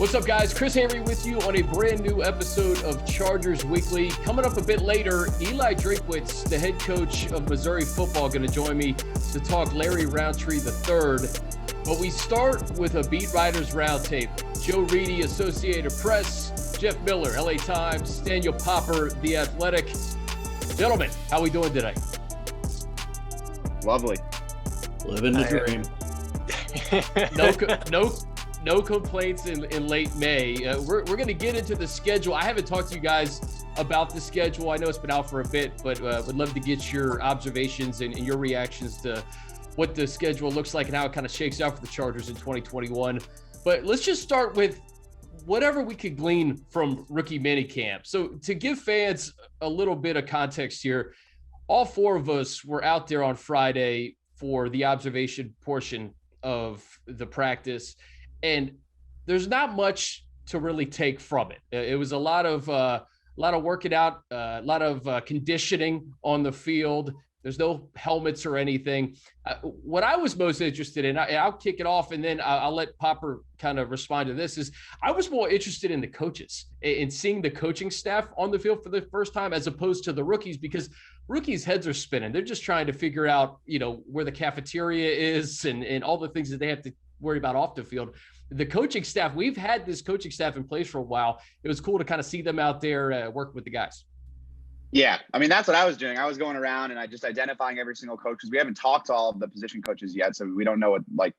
What's up, guys? Chris Hayre with you on a brand new episode of Chargers Weekly. Coming up a bit later, Eli Drinkwitz, the head coach of Missouri football, going to join me to talk Larry Rountree III. But we start with a beat writers roundtable. Joe Reedy, Associated Press, Jeff Miller, LA Times, Daniel Popper, The Athletic. Gentlemen, how we doing today? Lovely. Living the dream. No complaints in late May. We're going to get into the schedule. I haven't talked to you guys about the schedule. I know it's been out for a bit, but would love to get your observations and your reactions to what the schedule looks like and how it kind of shakes out for the Chargers in 2021. But let's just start with whatever we could glean from rookie minicamp. So to give fans a little bit of context here, all four of us were out there on Friday for the observation portion of the practice. And there's not much to really take from it. It was a lot of working out, a lot of conditioning on the field. There's no helmets or anything. What I was most interested in, I'll kick it off and then I'll let Popper kind of respond to this, is I was more interested in the coaches and seeing the coaching staff on the field for the first time as opposed to the rookies, because rookies' heads are spinning. They're just trying to figure out, where the cafeteria is and all the things that they have to worry about off the field. The coaching staff, we've had this coaching staff in place for a while. It was cool to kind of see them out there working with the guys. Yeah, I mean, that's what I was doing. I was going around and I just identifying every single coach, because we haven't talked to all of the position coaches yet, so we don't know what like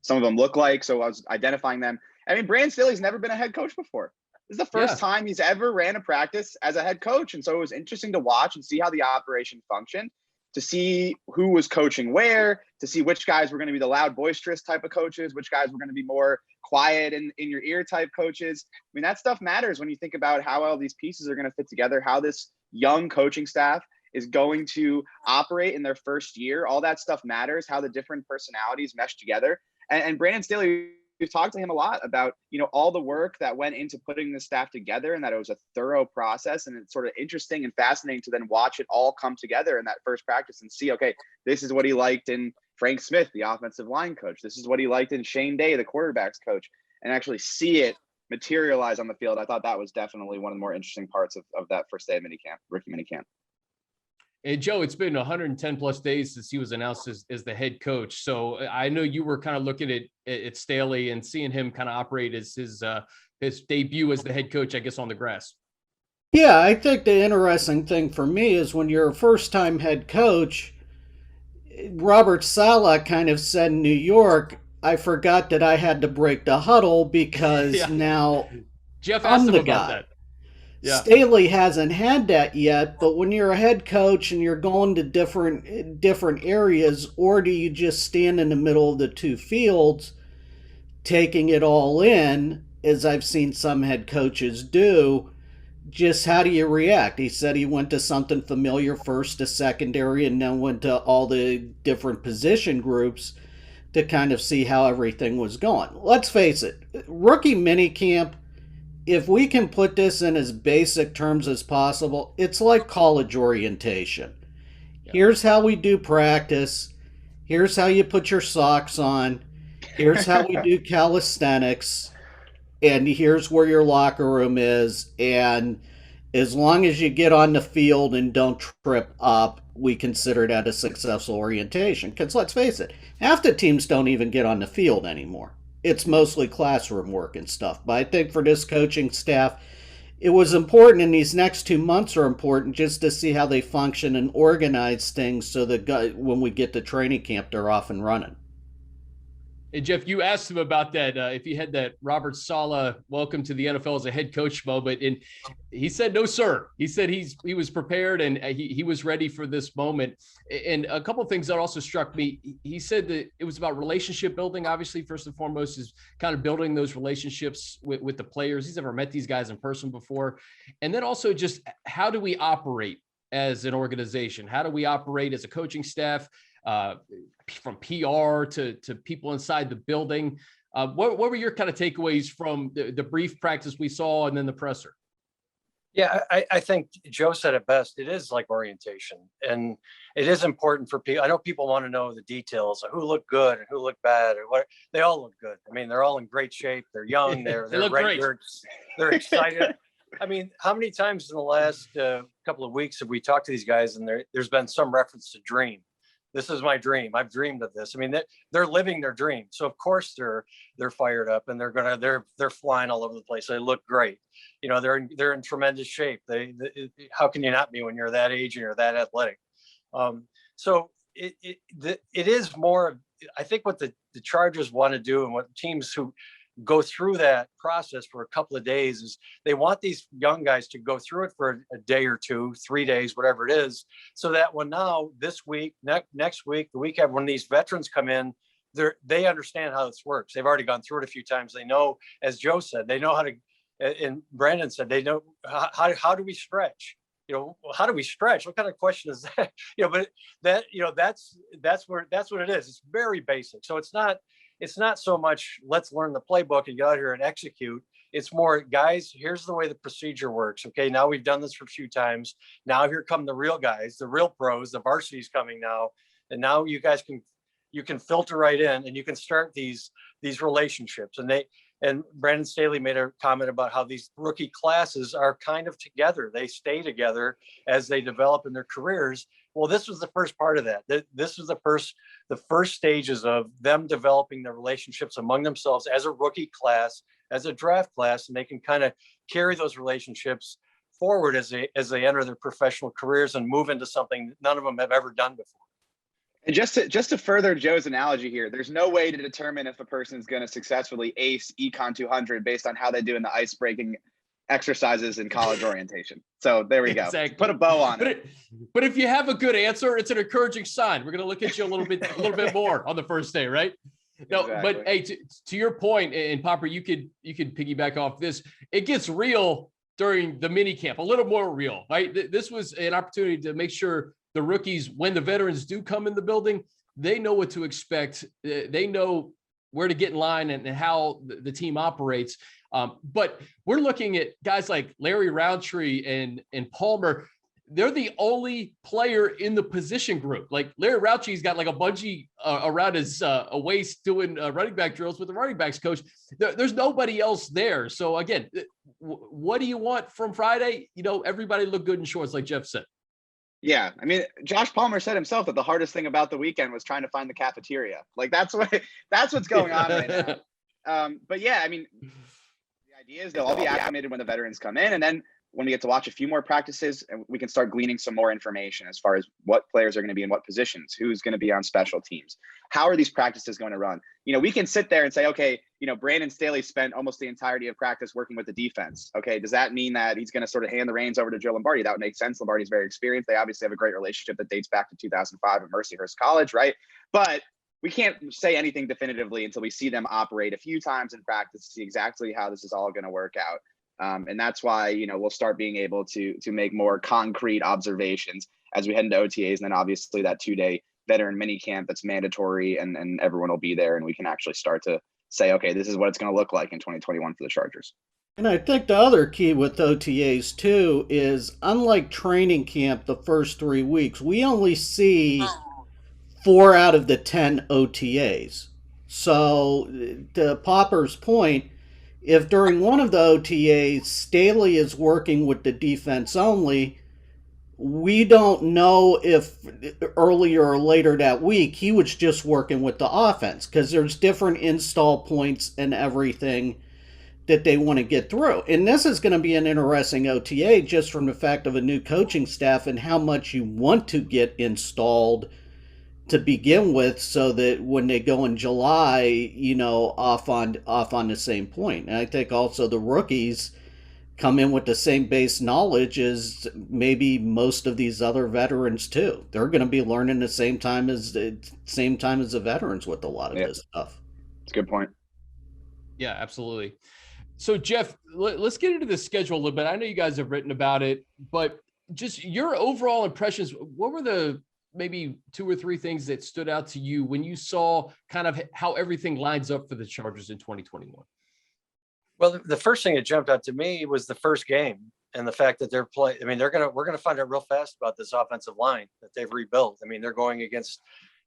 some of them look like. So I was identifying them. I mean, Brandon Staley's never been a head coach before. This is the first time he's ever ran a practice as a head coach, and so it was interesting to watch and see how the operation functioned, to see who was coaching where, to see which guys were going to be the loud, boisterous type of coaches, which guys were going to be more quiet and in your ear type coaches. I mean, that stuff matters when you think about how all these pieces are going to fit together, how this young coaching staff is going to operate in their first year. All that stuff matters, how the different personalities mesh together. And Brandon Staley, we've talked to him a lot about, all the work that went into putting this staff together, and that it was a thorough process. And it's sort of interesting and fascinating to then watch it all come together in that first practice and see, okay, this is what he liked in Frank Smith, the offensive line coach. This is what he liked in Shane Day, the quarterbacks coach, and actually see it materialize on the field. I thought that was definitely one of the more interesting parts of that first day of minicamp, rookie minicamp. And Joe, it's been 110 plus days since he was announced as the head coach. So I know you were kind of looking at Staley and seeing him kind of operate as his debut as the head coach, I guess, on the grass. Yeah, I think the interesting thing for me is when you're a first-time head coach, Robert Saleh kind of said in New York, I forgot that I had to break the huddle because now Jeff asked I'm him the about guy. that. Yeah. Staley hasn't had that yet, but when you're a head coach and you're going to different areas, or do you just stand in the middle of the two fields, taking it all in, as I've seen some head coaches do, just how do you react? He said he went to something familiar first to secondary and then went to all the different position groups to kind of see how everything was going. Let's face it, rookie minicamp, if we can put this in as basic terms as possible, it's like college orientation. Yeah. Here's how we do practice. Here's how you put your socks on. Here's how we do calisthenics. And here's where your locker room is. And as long as you get on the field and don't trip up, we consider that a successful orientation. Because let's face it, half the teams don't even get on the field anymore. It's mostly classroom work and stuff. But I think for this coaching staff, it was important, and these next 2 months are important just to see how they function and organize things so that when we get to training camp, they're off and running. And Jeff, you asked him about that, if he had that Robert Saleh welcome to the NFL as a head coach moment, and he said, no, sir. He said he was prepared and he was ready for this moment. And a couple of things that also struck me, he said that it was about relationship building, obviously, first and foremost, is kind of building those relationships with the players. He's never met these guys in person before. And then also just how do we operate as an organization? How do we operate as a coaching staff? From PR to people inside the building. What were your kind of takeaways from the brief practice we saw and then the presser? Yeah, I think Joe said it best. It is like orientation, and it is important for people. I know people want to know the details of who looked good and who looked bad, or what. They all look good. I mean, they're all in great shape. They're young. They They're look right. great. They're excited. I mean, how many times in the last couple of weeks have we talked to these guys, and there's been some reference to dream. This is my dream. I've dreamed of this. I mean, they're living their dream. So of course they're fired up, and they're flying all over the place. They look great. You know, they're in tremendous shape. How can you not be when you're that age and you're that athletic? So it is more. I think what the Chargers want to do, and what teams who go through that process for a couple of days, is they want these young guys to go through it for a day or 2, 3 days, whatever it is, so that when now this week, next week, the week after, when these veterans come in, they understand how this works. They've already gone through it a few times. They know, as Joe said, they know how to, and Brandon said, they know how do we stretch? You know, how do we stretch? What kind of question is that? You know, but that, you know, that's what it is. It's very basic. So it's not so much let's learn the playbook and get out here and execute. It's more, guys, here's the way the procedure works. Okay, now we've done this for a few times. Now here come the real guys, the real pros, the varsity's coming now. And now you guys can filter right in, and you can start these relationships. And Brandon Staley made a comment about how these rookie classes are kind of together. They stay together as they develop in their careers. Well, this was the first part of that. This was the first stages of them developing their relationships among themselves as a rookie class, as a draft class, and they can kind of carry those relationships forward as they enter their professional careers and move into something none of them have ever done before. And just to further Joe's analogy here, there's no way to determine if a person is going to successfully ace Econ 200 based on how they do in the ice breaking exercises in college orientation. So there we go. Exactly. Put a bow on it. But if you have a good answer, it's an encouraging sign. We're going to look at you a little bit more on the first day, right? No, Exactly. but hey, to your point, and Popper, you could piggyback off this. It gets real during the mini camp, a little more real, right? This was an opportunity to make sure the rookies, when the veterans do come in the building, they know what to expect. They know where to get in line and how the team operates. But we're looking at guys like Larry Rountree and Palmer. They're the only player in the position group. Like Larry Routree's got like a bungee around his waist doing running back drills with the running backs coach. There's nobody else there. So again, what do you want from Friday? You know, everybody look good in shorts, like Jeff said. Yeah, I mean, Josh Palmer said himself that the hardest thing about the weekend was trying to find the cafeteria. Like that's what's going on right now. But yeah, I mean, the idea is they'll all be acclimated when the veterans come in, and then when we get to watch a few more practices, and we can start gleaning some more information as far as what players are going to be in what positions, who's going to be on special teams, how are these practices going to run. You know, we can sit there and say, okay, you know, Brandon Staley spent almost the entirety of practice working with the defense. Okay, does that mean that he's going to sort of hand the reins over to Joe Lombardi? That would make sense. Lombardi's very experienced. They obviously have a great relationship that dates back to 2005 at Mercyhurst College, right? But we can't say anything definitively until we see them operate a few times in practice to see exactly how this is all going to work out. And that's why, you know, we'll start being able to make more concrete observations as we head into OTAs. And then obviously that 2-day veteran mini camp that's mandatory, and everyone will be there, and we can actually start to say, okay, this is what it's going to look like in 2021 for the Chargers. And I think the other key with OTAs too is, unlike training camp the first 3 weeks, we only see 4 out of the 10 OTAs. So to Popper's point, if during one of the OTAs Staley is working with the defense only, we don't know if earlier or later that week he was just working with the offense, because there's different install points and everything that they want to get through. And this is going to be an interesting OTA just from the fact of a new coaching staff and how much you want to get installed to begin with, so that when they go in July, you know, off on the same point. And I think also the rookies come in with the same base knowledge as maybe most of these other veterans too. They're going to be learning the same time as the veterans with a lot of this stuff. It's a good point. Yeah, absolutely. So Jeff, let's get into the schedule a little bit. I know you guys have written about it, but just your overall impressions. What were the maybe 2 or 3 things that stood out to you when you saw kind of how everything lines up for the Chargers in 2021? Well, the first thing that jumped out to me was the first game. and the fact that I mean, we're gonna find out real fast about this offensive line that they've rebuilt. I mean, they're going against,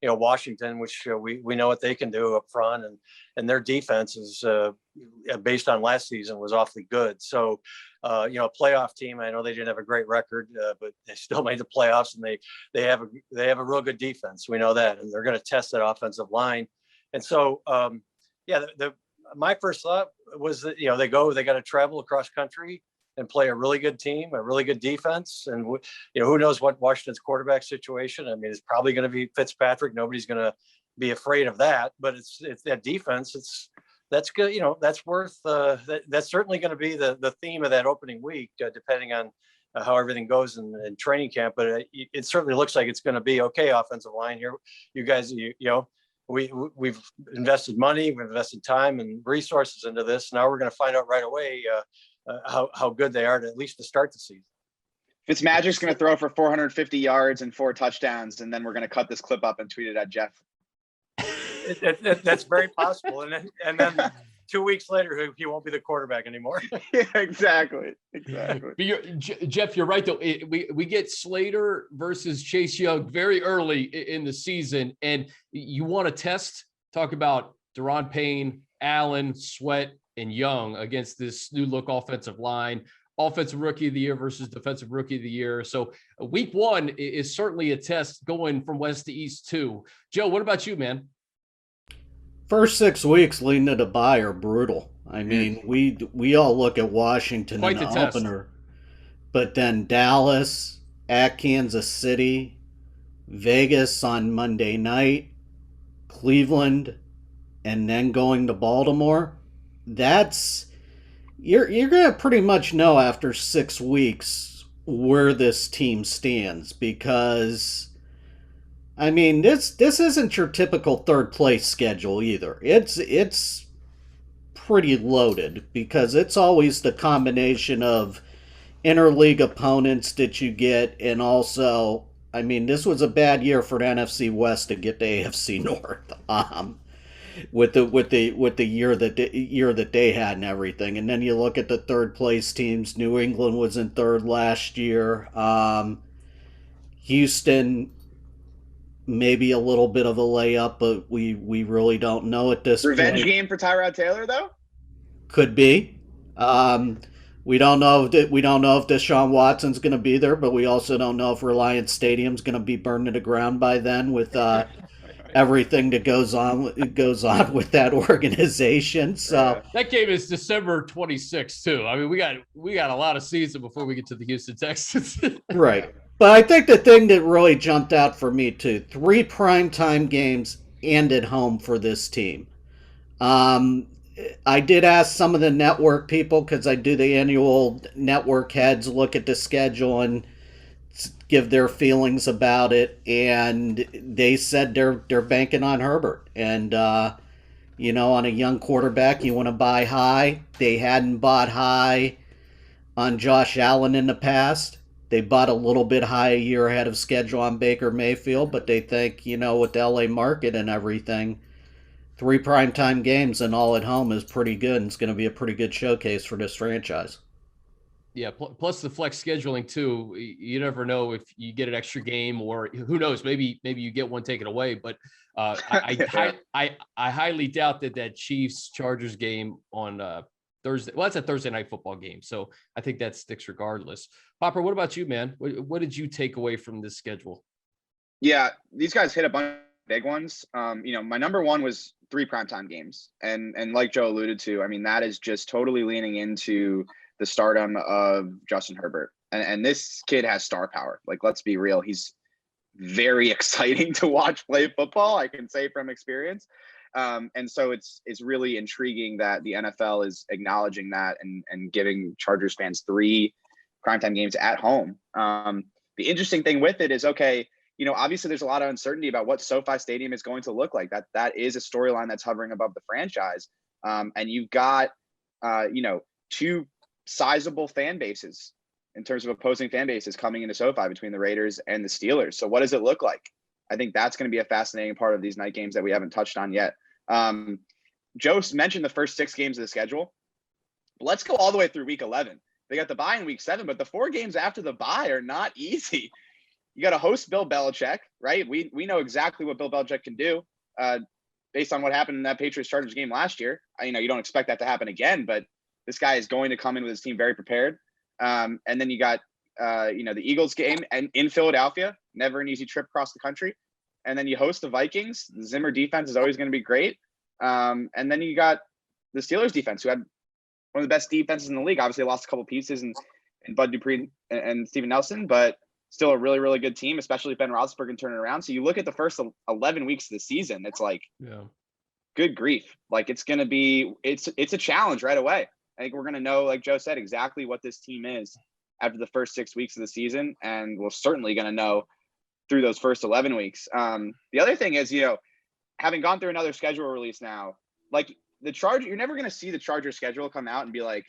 Washington, which we know what they can do up front, and their defense is based on last season was awfully good. So, a playoff team. I know they didn't have a great record, but they still made the playoffs, and they have a real good defense. We know that, and they're going to test that offensive line. And so, my first thought was that they got to travel across country and play a really good team, a really good defense. And, who knows what Washington's quarterback situation. I mean, it's probably going to be Fitzpatrick. Nobody's going to be afraid of that, but it's that defense. That's good. That's worth, that's certainly going to be the theme of that opening week, depending on how everything goes in training camp. But it certainly looks like it's going to be okay. Offensive line here, you guys, we've invested money, we've invested time and resources into this. Now we're going to find out right away, how good they are at least to start the season. Fitzmagic's going to throw for 450 yards and 4 touchdowns, and then we're going to cut this clip up and tweet it at Jeff. That's very possible. And then 2 weeks later, he won't be the quarterback anymore. Yeah, exactly. But Jeff, you're right though. We get Slater versus Chase Young very early in the season, and you want to talk about Daron Payne, Allen, Sweat, and Young against this new look offensive line, offensive rookie of the year versus defensive rookie of the year. So week 1 is certainly a test going from west to east too. Joe, what about you, man? First 6 weeks leading to the bye are brutal. I mean, we all look at Washington Quite in the test. opener, but then Dallas, at Kansas City, Vegas on Monday night, Cleveland, and then going to Baltimore. That's you're gonna pretty much know after 6 weeks where this team stands, because I mean this isn't your typical third place schedule either. It's pretty loaded, because it's always the combination of interleague opponents that you get, and also, I mean, this was a bad year for the NFC West to get to AFC North. With the year that they had and everything. And then you look at the third place teams. New England was in third last year. Houston, maybe a little bit of a layup, but we really don't know at this Revenge point. game for Tyrod Taylor, though? Could be. We don't know if Deshaun Watson's going to be there, but we also don't know if Reliance Stadium's going to be burned to the ground by then with everything that goes on with that organization. So that game is December 26th too. I mean, we got a lot of season before we get to the Houston Texans. Right. But I think the thing that really jumped out for me too, 3 primetime games and at home for this team. I did ask some of the network people, because I do the annual network heads look at the schedule and give their feelings about it, and they said they're banking on Herbert. And on a young quarterback, you want to buy high. They hadn't bought high on Josh Allen in the past. They bought a little bit high a year ahead of schedule on Baker Mayfield, but they think, with the LA market and everything, 3 primetime games and all at home is pretty good, and it's going to be a pretty good showcase for this franchise. Yeah, plus the flex scheduling too. You never know if you get an extra game, or who knows, maybe you get one taken away. But I highly doubt that Chiefs Chargers game on Thursday. Well, that's a Thursday night football game, so I think that sticks regardless. Popper, what about you, man? What did you take away from this schedule? Yeah, these guys hit a bunch of big ones. My number 1 was 3 primetime games, and like Joe alluded to, I mean, that is just totally leaning into the stardom of Justin Herbert. And this kid has star power. Like, let's be real. He's very exciting to watch play football, I can say from experience. And so it's really intriguing that the NFL is acknowledging that and giving Chargers fans 3 primetime games at home. The interesting thing with it is, okay, obviously there's a lot of uncertainty about what SoFi Stadium is going to look like. That is a storyline that's hovering above the franchise. And you've got, 2 sizable fan bases in terms of opposing fan bases coming into SoFi between the Raiders and the Steelers. So what does it look like? I think that's going to be a fascinating part of these night games that we haven't touched on yet. Joe mentioned the first 6 games of the schedule. Let's go all the way through week 11. They got the bye in week 7, but the 4 games after the bye are not easy. You got to host Bill Belichick, right? We know exactly what Bill Belichick can do based on what happened in that Patriots-Chargers game last year. You don't expect that to happen again, but this guy is going to come in with his team very prepared. And then you got, the Eagles game and in Philadelphia, never an easy trip across the country. And then you host the Vikings. The Zimmer defense is always going to be great. And then you got the Steelers defense, who had one of the best defenses in the league. Obviously, lost a couple pieces in Bud Dupree and Steven Nelson, but still a really, really good team, especially if Ben Roethlisberger turning around. So you look at the first 11 weeks of the season, it's like, good grief. Like it's a challenge right away. I think we're going to know, like Joe said, exactly what this team is after the first 6 weeks of the season. And we're certainly going to know through those first 11 weeks. The other thing is, having gone through another schedule release now, like the Chargers, you're never going to see the Chargers schedule come out and be like,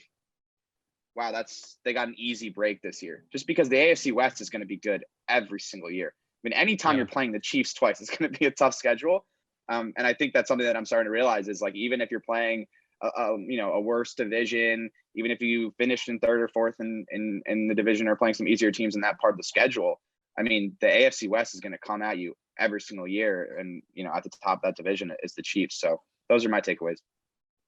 wow, they got an easy break this year, just because the AFC West is going to be good every single year. I mean, anytime you're playing the Chiefs twice, it's going to be a tough schedule. And I think that's something that I'm starting to realize is like, even if you're playing a worse division, even if you finished in 3rd or 4th in the division or playing some easier teams in that part of the schedule, I mean, the AFC West is going to come at you every single year. And, at the top of that division is the Chiefs. So those are my takeaways.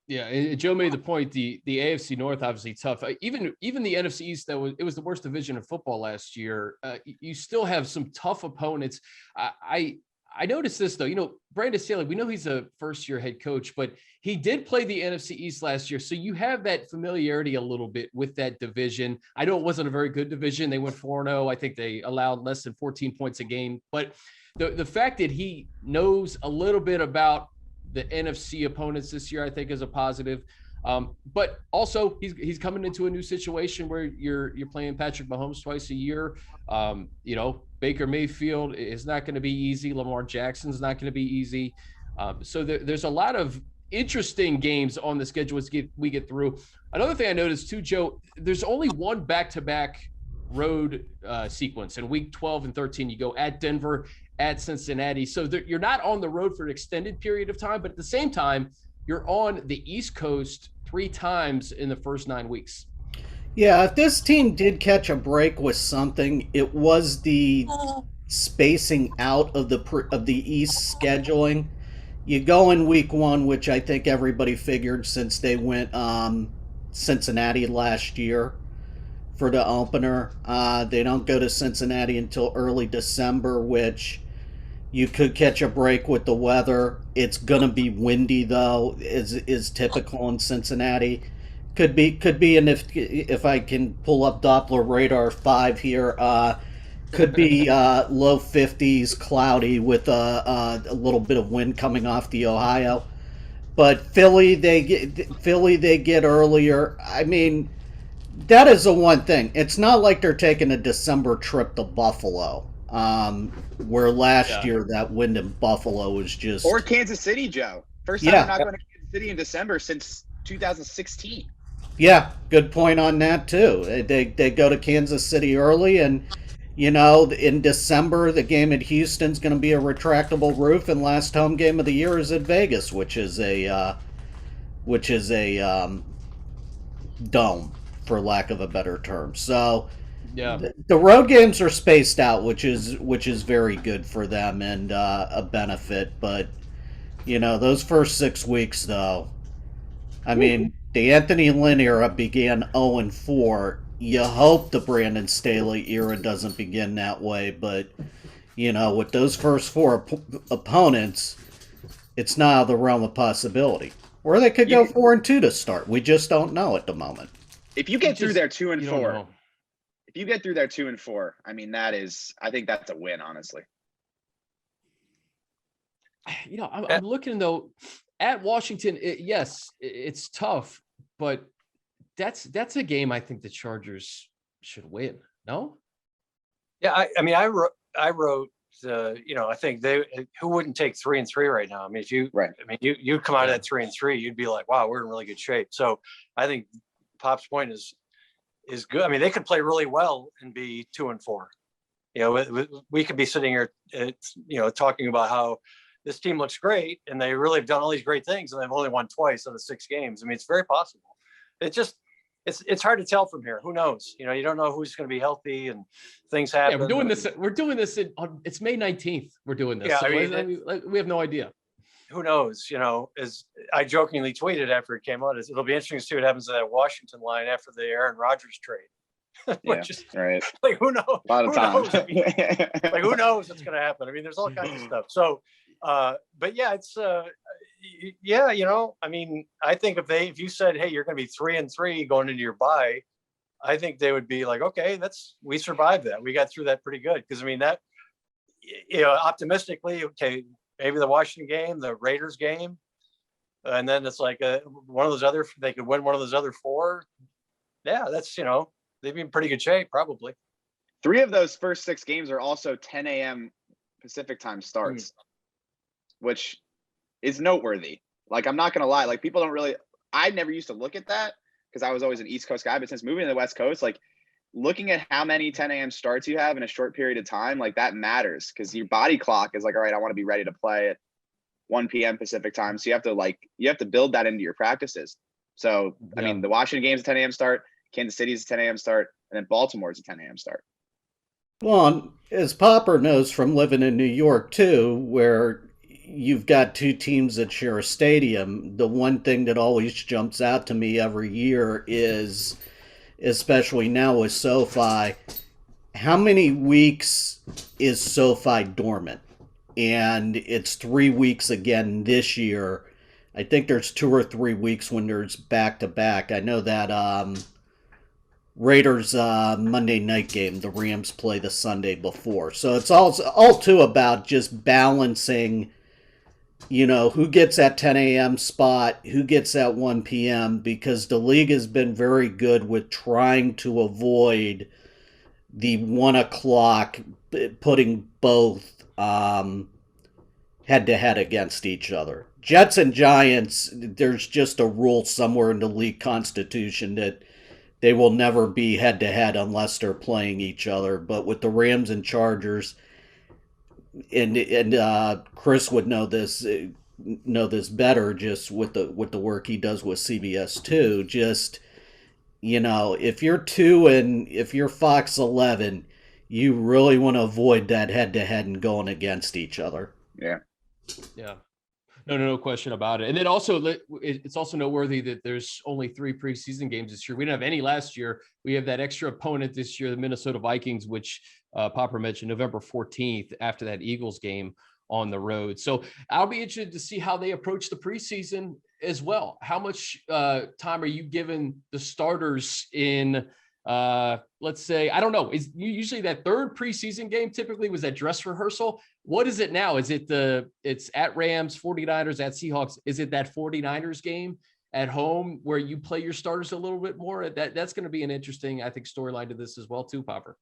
Yeah, and Joe made the point. The AFC North obviously tough. Even the NFC East, it was the worst division in football last year. You still have some tough opponents. I noticed this though. Brandon Staley, we know he's a first-year head coach, but he did play the NFC East last year, so you have that familiarity a little bit with that division. I know it wasn't a very good division. They went 4-0. I think they allowed less than 14 points a game, but the fact that he knows a little bit about the NFC opponents this year, I think, is a positive. But also he's coming into a new situation where you're playing Patrick Mahomes twice a year. Baker Mayfield is not going to be easy. Lamar Jackson's not going to be easy. So there's a lot of interesting games on the schedule as we get through. Another thing I noticed too, Joe, there's only one back-to-back road sequence in week 12 and 13. You go at Denver, at Cincinnati. So you're not on the road for an extended period of time, but at the same time, you're on the East Coast 3 times in the first 9 weeks. Yeah, if this team did catch a break with something, it was the spacing out of the East scheduling. You go in week 1, which I think everybody figured since they went Cincinnati last year for the opener. They don't go to Cincinnati until early December, which you could catch a break with the weather. It's gonna be windy though, is typical in Cincinnati. Could be, and if I can pull up Doppler radar 5 here, could be low 50s, cloudy with a little bit of wind coming off the Ohio. But Philly they get earlier. I mean, that is the one thing. It's not like they're taking a December trip to Buffalo, where last year that wind in Buffalo was just... Or Kansas City, Joe. First time they're not going to Kansas City in December since 2016. Yeah, good point on that, too. They go to Kansas City early, and, in December, the game at Houston's going to be a retractable roof, and last home game of the year is at Vegas, which is a dome, for lack of a better term. So the road games are spaced out, which is very good for them and a benefit. But those first 6 weeks, though, I mean, the Anthony Lynn era began 0-4. You hope the Brandon Staley era doesn't begin that way, but with those first 4 opponents, it's not out of the realm of possibility. Or they could go 4-2 to start. We just don't know at the moment. If you get through there 2-4, if you get through there 2-4, I mean, I think that's a win, honestly. I'm looking though at Washington. It's tough, but that's a game I think the Chargers should win. No? Yeah, I wrote. I think who wouldn't take 3-3 right now? I mean, you'd come out of that 3-3, you'd be like, wow, we're in really good shape. So I think Pop's point is good. I mean, they could play really well and be 2-4. We could be sitting here, talking about how this team looks great and they really have done all these great things and they've only won twice out of 6 games. I mean, it's very possible. It just, it's hard to tell from here. Who knows? You know, you don't know who's going to be healthy and things happen. Yeah, we're doing this. We're doing this it's May 19th. We're doing this. Yeah, So I mean, we have no idea. Who knows? You know, as I jokingly tweeted after it came out, it'll be interesting to see what happens to that Washington line after the Aaron Rodgers trade. Which is right. Like, who knows? A lot of time. Knows? I mean, like, who knows what's going to happen? I mean, there's all kinds of stuff. So, but yeah, it's yeah, you know, I mean, I think if you said, hey, you're going to be 3-3 going into your bye, I think they would be like, okay, we survived that. We got through that pretty good. Because I mean, that, you know, optimistically, okay, maybe the Washington game, the Raiders game, and then it's like one of those other, they could win one of those other 4. Yeah, that's, you know, they'd be in pretty good shape, probably. 3 of those first 6 games are also 10 a.m. Pacific time starts, which is noteworthy. Like, I'm not going to lie. Like, people don't really, I never used to look at that because I was always an East Coast guy, but since moving to the West Coast, like, looking at how many 10 a.m. starts you have in a short period of time, like, that matters because your body clock is like, all right, I want to be ready to play at 1 p.m. Pacific time. So you have to build that into your practices. So, I mean, the Washington game's a 10 a.m. start, Kansas City's a 10 a.m. start, and then Baltimore's a 10 a.m. start. Well, as Popper knows from living in New York, too, where you've got 2 teams that share a stadium, the one thing that always jumps out to me every year is, especially now with SoFi, how many weeks is SoFi dormant? And it's 3 weeks again this year. I think there's 2 or 3 weeks when there's back-to-back. I know that Raiders Monday night game, the Rams play the Sunday before. So it's all too about just balancing, you know, who gets that 10 a.m. spot, who gets that 1 p.m., because the league has been very good with trying to avoid the 1 o'clock, putting both head-to-head against each other. Jets and Giants, there's just a rule somewhere in the league constitution that they will never be head-to-head unless they're playing each other. But with the Rams and Chargers, and Chris would know this better just with the work he does with CBS too. Just, you know, if you're 2 and if you're Fox 11, you really want to avoid that head-to-head and going against each other. Yeah. No question about it. And then also, it's also noteworthy that there's only 3 preseason games this year. We didn't have any last year. We have that extra opponent this year, the Minnesota Vikings, which Popper mentioned, November 14th, after that Eagles game on the road. So I'll be interested to see how they approach the preseason as well. How much time are you giving the starters in, let's say, I don't know, is usually that 3rd preseason game typically was that dress rehearsal? What is it now? Is it it's at Rams, 49ers, at Seahawks? Is it that 49ers game at home where you play your starters a little bit more? That's going to be an interesting, I think, storyline to this as well too, Popper.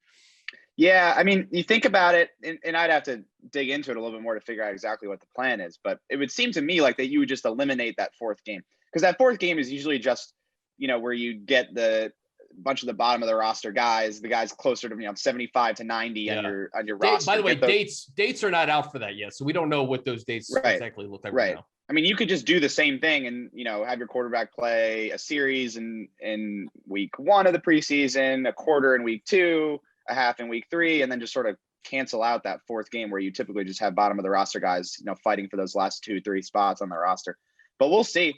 Yeah, I mean, you think about it, and I'd have to dig into it a little bit more to figure out exactly what the plan is, but it would seem to me like that you would just eliminate that 4th game, because that 4th game is usually just, you know, where you get the bunch of the bottom of the roster guys, the guys closer to, you know, 75 to 90 on your roster. By the way, dates are not out for that yet, so we don't know what those dates exactly look like right now. I mean, you could just do the same thing and, you know, have your quarterback play a series in week 1 of the preseason, a quarter in week 2, a half in week 3, and then just sort of cancel out that 4th game where you typically just have bottom of the roster guys, you know, fighting for those last 2-3 spots on the roster. But we'll see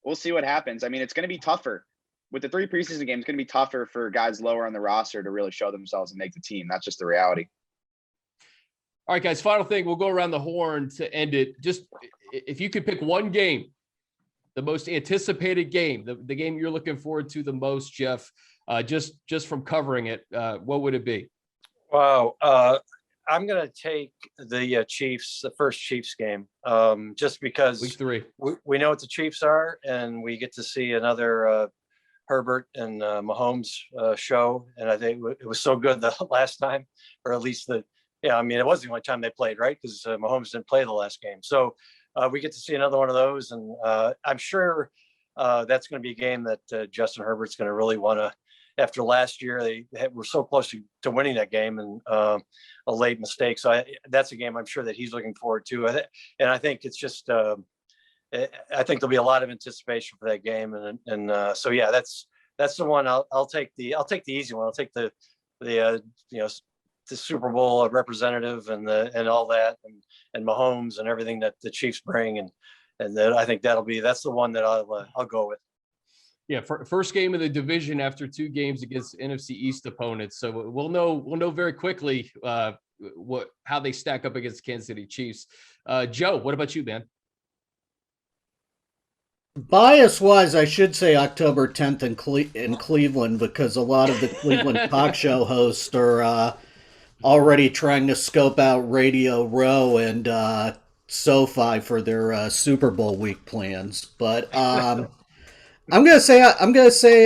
what happens. I mean, it's going to be tougher with the 3 preseason games. It's going to be tougher for guys lower on the roster to really show themselves and make the team. That's just the reality. All right, guys, final thing. We'll go around the horn to end it. Just if you could pick one game, the most anticipated game, the game you're looking forward to the most, Jeff, just from covering it, what would it be? Wow. I'm going to take the Chiefs, the first Chiefs game, just because week 3. We know what the Chiefs are, and we get to see another Herbert and Mahomes show. And I think it was so good the last time, or at least I mean, it wasn't the only time they played, right? Because Mahomes didn't play the last game. So we get to see another one of those. And I'm sure that's going to be a game that Justin Herbert's going to really want to, after last year, they were so close to winning that game, and a late mistake. So that's a game I'm sure that he's looking forward to. And I think it's just, I think there'll be a lot of anticipation for that game. And so, yeah, that's the one I'll take the easy one. I'll take the the Super Bowl representative and all that, and Mahomes and everything that the Chiefs bring, and that I think that's the one that I'll go with. Yeah, first game of the division after 2 games against NFC East opponents. So we'll know very quickly how they stack up against Kansas City Chiefs. Joe, what about you, man? Bias-wise, I should say October 10th in Cleveland, because a lot of the Cleveland talk show hosts are already trying to scope out Radio Row and SoFi for their Super Bowl week plans. But I'm gonna say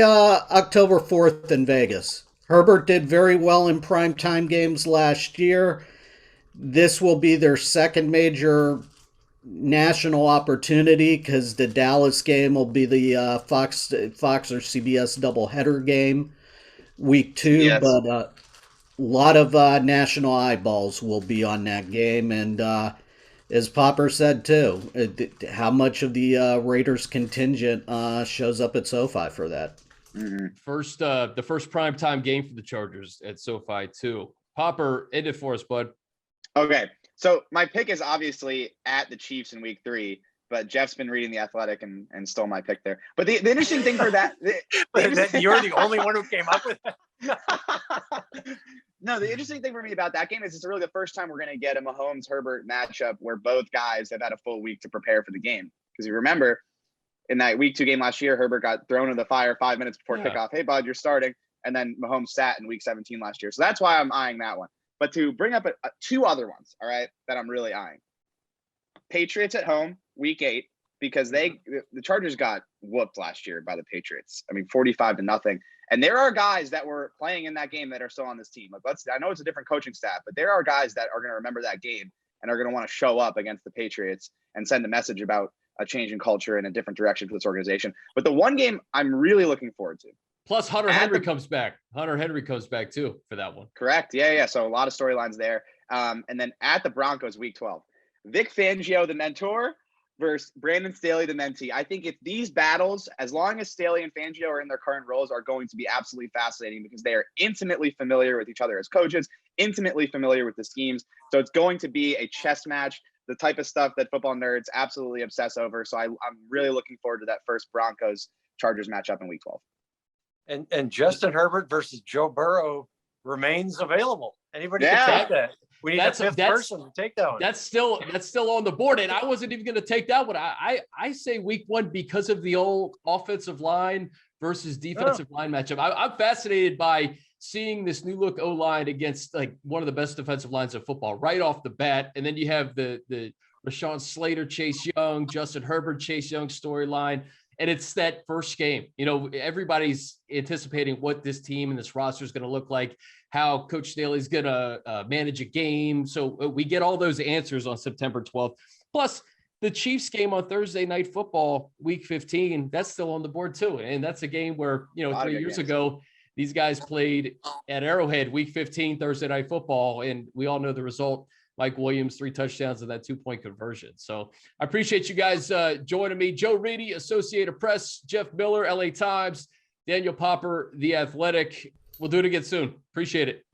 October 4th in Vegas. Herbert did very well in primetime games last year. This will be their second major national opportunity, because the Dallas game will be the Fox or CBS doubleheader game week 2. Yes. But a lot of national eyeballs will be on that game, and as Popper said too, how much of the Raiders contingent shows up at SoFi for that. Mm-hmm. The first primetime game for the Chargers at SoFi too. Popper, end it for us, bud. Okay, so my pick is obviously at the Chiefs in week 3, but Jeff's been reading The Athletic and stole my pick there. But the interesting thing for that, you're the only one who came up with it. No, the interesting thing for me about that game is it's really the first time we're going to get a Mahomes-Herbert matchup where both guys have had a full week to prepare for the game. Because you remember, in that week 2 game last year, Herbert got thrown in the fire 5 minutes before kickoff. Hey, bud, you're starting. And then Mahomes sat in week 17 last year. So that's why I'm eyeing that one. But to bring up 2 other ones, all right, that I'm really eyeing. Patriots at home, week 8, because the Chargers got whooped last year by the Patriots. I mean, 45-0. And there are guys that were playing in that game that are still on this team. Like, I know it's a different coaching staff, but there are guys that are going to remember that game and are going to want to show up against the Patriots and send a message about a change in culture and a different direction for this organization. But the one game I'm really looking forward to. Plus, Hunter Henry comes back. Hunter Henry comes back too for that one. Correct. Yeah. So a lot of storylines there. And then at the Broncos, week 12, Vic Fangio, the mentor, versus Brandon Staley, the mentee. I think if these battles, as long as Staley and Fangio are in their current roles, are going to be absolutely fascinating, because they are intimately familiar with each other as coaches, intimately familiar with the schemes. So it's going to be a chess match, the type of stuff that football nerds absolutely obsess over. So I'm really looking forward to that first Broncos-Chargers matchup in week 12. And Justin Herbert versus Joe Burrow remains available. Anybody can take that. We need a fifth person to take that one. That's still on the board, and I wasn't even going to take that one. I say week 1 because of the old offensive line versus defensive line matchup. I'm fascinated by seeing this new look O-line against like one of the best defensive lines of football right off the bat, and then you have the Rashawn Slater, Chase Young, Justin Herbert, Chase Young storyline. And it's that first game. You know, everybody's anticipating what this team and this roster is going to look like, how Coach Staley's going to manage a game. So we get all those answers on September 12th. Plus, the Chiefs game on Thursday Night Football, week 15, that's still on the board too. And that's a game where, 3 years ago, these guys played at Arrowhead, week 15, Thursday Night Football. And we all know the result. Mike Williams, 3 touchdowns and that 2-point conversion. So I appreciate you guys joining me. Joe Reedy, Associated Press, Jeff Miller, LA Times, Daniel Popper, The Athletic. We'll do it again soon. Appreciate it.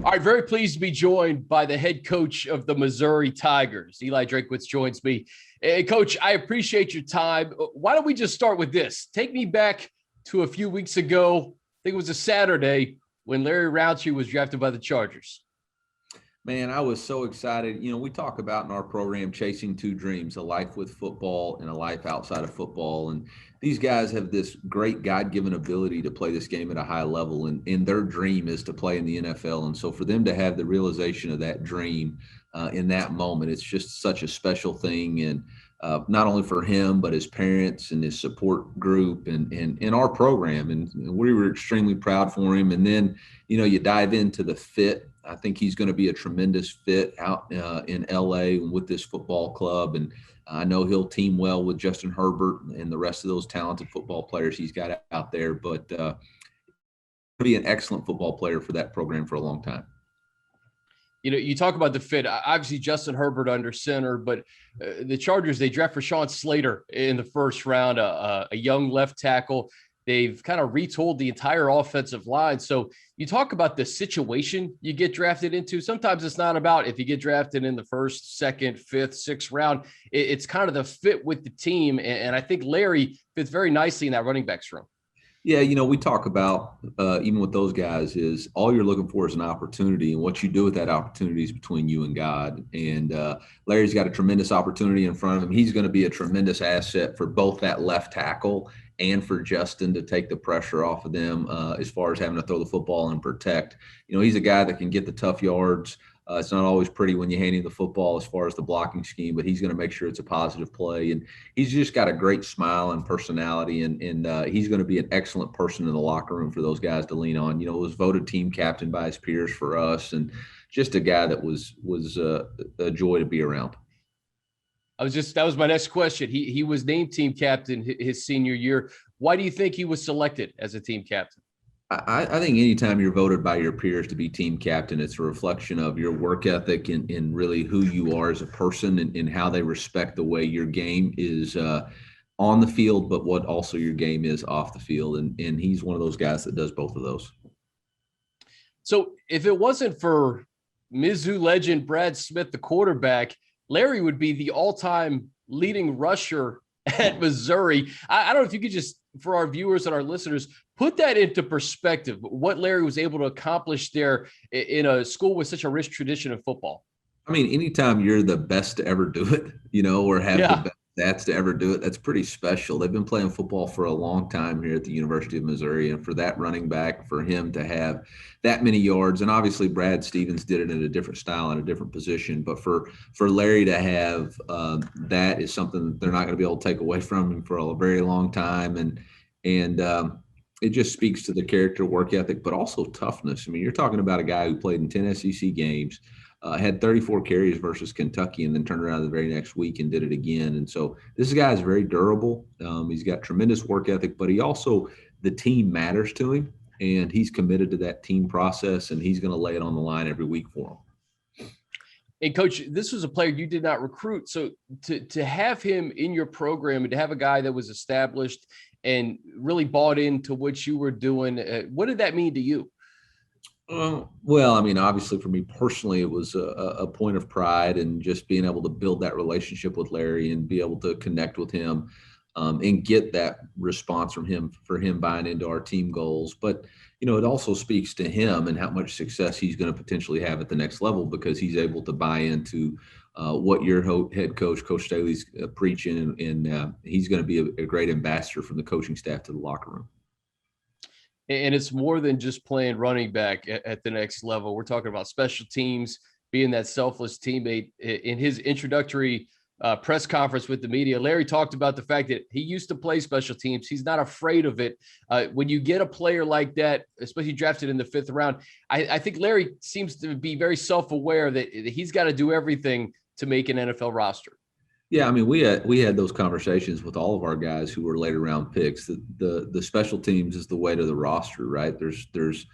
All right, very pleased to be joined by the head coach of the Missouri Tigers. Eli Drinkwitz joins me. Hey, Coach, I appreciate your time. Why don't we just start with this? Take me back to a few weeks ago. I think it was a Saturday when Larry Rountree was drafted by the Chargers. Man, I was so excited. We talk about in our program chasing 2 dreams, a life with football and a life outside of football. And these guys have this great God-given ability to play this game at a high level. And their dream is to play in the NFL. And so for them to have the realization of that dream in that moment, it's just such a special thing. And not only for him, but his parents and his support group and in our program. And we were extremely proud for him. And then, you dive into the fit. I think he's going to be a tremendous fit out in LA with this football club. And I know he'll team well with Justin Herbert and the rest of those talented football players he's got out there. But he'll be an excellent football player for that program for a long time. You talk about the fit. Obviously, Justin Herbert under center, but the Chargers, they draft Rashawn Slater in the first round, a young left tackle. They've kind of retooled the entire offensive line. So you talk about the situation you get drafted into. Sometimes it's not about if you get drafted in the first, second, fifth, sixth round. It's kind of the fit with the team. And I think Larry fits very nicely in that running backs room. Yeah, we talk about even with those guys is all you're looking for is an opportunity, and what you do with that opportunity is between you and God. And Larry's got a tremendous opportunity in front of him. He's going to be a tremendous asset for both that left tackle and for Justin to take the pressure off of them as far as having to throw the football and protect. He's a guy that can get the tough yards. It's not always pretty when you hand him the football as far as the blocking scheme, but he's going to make sure it's a positive play. And he's just got a great smile and personality, and he's going to be an excellent person in the locker room for those guys to lean on. Was voted team captain by his peers for us, and just a guy that was a joy to be around. That was my next question. He was named team captain his senior year. Why do you think he was selected as a team captain? I think anytime you're voted by your peers to be team captain, it's a reflection of your work ethic and really who you are as a person and how they respect the way your game is on the field, but what also your game is off the field. And he's one of those guys that does both of those. So if it wasn't for Mizzou legend Brad Smith, the quarterback, Larry would be the all-time leading rusher at Missouri. I don't know if you could just, for our viewers and our listeners, put that into perspective, what Larry was able to accomplish there in a school with such a rich tradition of football. I mean, anytime you're the best to ever do it, or have the best stats to ever do it, that's pretty special. They've been playing football for a long time here at the University of Missouri, and for that running back, for him to have that many yards, and obviously Brad Stevens did it in a different style and a different position, but for Larry to have that is something that they're not going to be able to take away from him for a very long time, and it just speaks to the character, work ethic, but also toughness. I mean, you're talking about a guy who played in 10 SEC games, had 34 carries versus Kentucky, and then turned around the very next week and did it again. And so this guy is very durable. He's got tremendous work ethic, but the team matters to him, and he's committed to that team process, and he's going to lay it on the line every week for him. And Coach, this was a player you did not recruit. So to have him in your program and to have a guy that was established and really bought into what you were doing, what did that mean to you? Well, I mean, obviously for me personally, it was a point of pride, and just being able to build that relationship with Larry and be able to connect with him and get that response from him for him buying into our team goals. But, it also speaks to him and how much success he's going to potentially have at the next level, because he's able to buy into what your head coach, Coach Staley's preaching, and he's going to be a great ambassador from the coaching staff to the locker room. And it's more than just playing running back at the next level. We're talking about special teams, being that selfless teammate. In his introductory press conference with the media, Larry talked about the fact that he used to play special teams. He's not afraid of it. When you get a player like that, especially drafted in the 5th round, I think Larry seems to be very self-aware that he's got to do everything to make an NFL roster. Yeah, I mean, we had those conversations with all of our guys who were later round picks. The special teams is the way to the roster, right? There's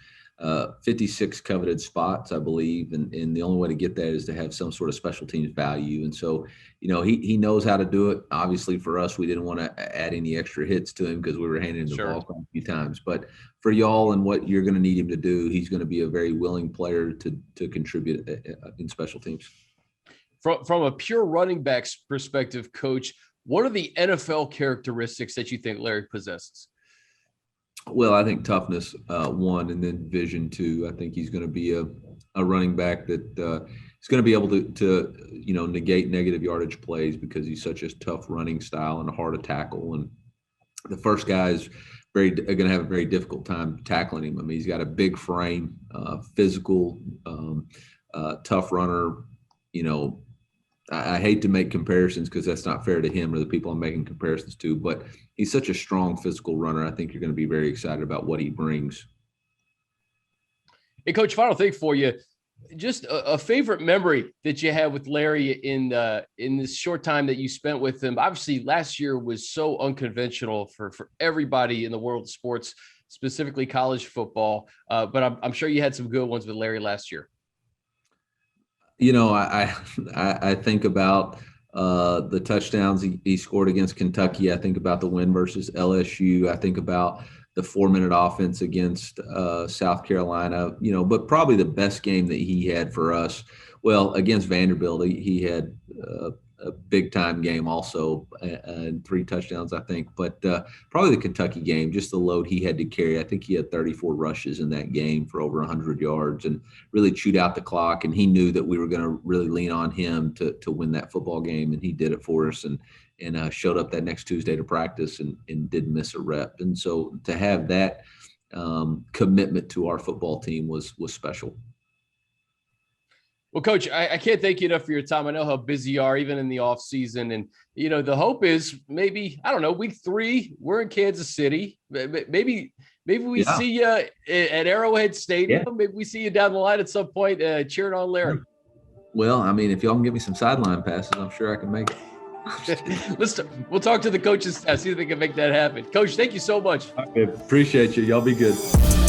56 coveted spots, I believe, and the only way to get that is to have some sort of special teams value. And so, he knows how to do it. Obviously, for us, we didn't want to add any extra hits to him because we were handing him the ball quite a few times. But for y'all and what you're going to need him to do, he's going to be a very willing player to contribute in special teams. From a pure running back's perspective, Coach, what are the NFL characteristics that you think Larry possesses? Well, I think toughness, one, and then vision, two. I think he's going to be a running back that is going to be able to negate negative yardage plays, because he's such a tough running style and hard to tackle. And the first guy is going to have a very difficult time tackling him. I mean, he's got a big frame, physical, tough runner. I hate to make comparisons because that's not fair to him or the people I'm making comparisons to, but he's such a strong physical runner. I think you're going to be very excited about what he brings. Hey, Coach, final thing for you. Just a favorite memory that you have with Larry in this short time that you spent with him. Obviously, last year was so unconventional for everybody in the world of sports, specifically college football. But I'm sure you had some good ones with Larry last year. I think about the touchdowns he scored against Kentucky. I think about the win versus LSU. I think about the 4-minute offense against South Carolina, but probably the best game that he had for us. Well, against Vanderbilt, he had a big time game also, and 3 touchdowns, I think. But probably the Kentucky game, just the load he had to carry. I think he had 34 rushes in that game for over 100 yards and really chewed out the clock. And he knew that we were going to really lean on him to win that football game, and he did it for us. And showed up that next Tuesday to practice and didn't miss a rep. And so to have that commitment to our football team was special. Well, Coach, I can't thank you enough for your time. I know how busy you are, even in the off season. And, the hope is maybe, I don't know, week 3, we're in Kansas City. Maybe we see you at Arrowhead Stadium. Yeah. Maybe we see you down the line at some point cheering on Larry. Well, I mean, if y'all can give me some sideline passes, I'm sure I can make it. We'll talk to the coaches, see if they can make that happen. Coach, thank you so much. I appreciate you. Y'all be good.